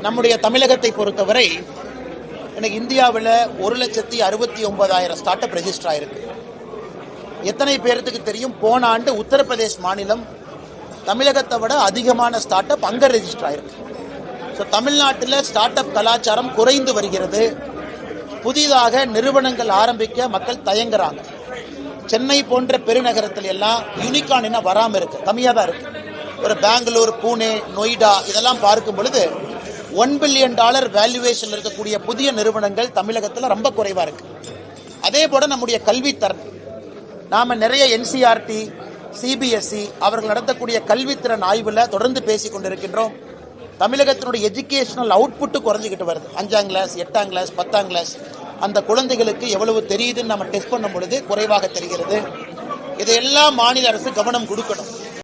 நம்முடைய தமிழகத்தை பொறுத்தவரை எனக்கு இந்தியாவில் 1,69,000 ஸ்டார்ட் அப் ரெஜிஸ்டர் ஆயிருக்கு. எத்தனை பேருக்கு தெரியும், போன ஆண்டு உத்தரப்பிரதேஷ் மாநிலம் தமிழகத்தை விட அதிகமான ஸ்டார்ட் அப் அங்க ரெஜிஸ்டர் ஆயிருக்கு. ஸோ தமிழ்நாட்டில் ஸ்டார்ட் அப் கலாச்சாரம் குறைந்து வருகிறது. புதிதாக நிறுவனங்கள் ஆரம்பிக்க மக்கள் தயங்குறாங்க. சென்னை போன்ற பெருநகரத்தில் எல்லாம் யூனிகார்ன் என்ன வராமல் இருக்கு, கம்மியாக தான் இருக்கு. ஒரு பெங்களூர், பூனே, நொய்டா இதெல்லாம் பார்க்கும் பொழுது $1 பில்லியன் வேல்யூவேஷன் இருக்கக்கூடிய புதிய நிறுவனங்கள் தமிழகத்தில் ரொம்ப குறைவா இருக்கு. அதே போல நம்முடைய கல்வித்தரம், நாம நிறைய NCERT, CBSE அவர்கள் நடத்தக்கூடிய கல்வித்திறன் ஆய்வுல தொடர்ந்து பேசிக் கொண்டிருக்கின்றோம். தமிழகத்தினுடைய எஜுகேஷனல் அவுட்புட் குறைஞ்சிக்கிட்டு வருது. 5ஆம் கிளாஸ், 8ஆம் கிளாஸ், 10ஆம் கிளாஸ் அந்த குழந்தைகளுக்கு எவ்வளவு தெரியுதுன்னு நம்ம டெஸ்ட் பண்ணும் பொழுது குறைவாக தெரிகிறது. இதையெல்லாம் மாநில அரசு கவனம் கொடுக்கணும்.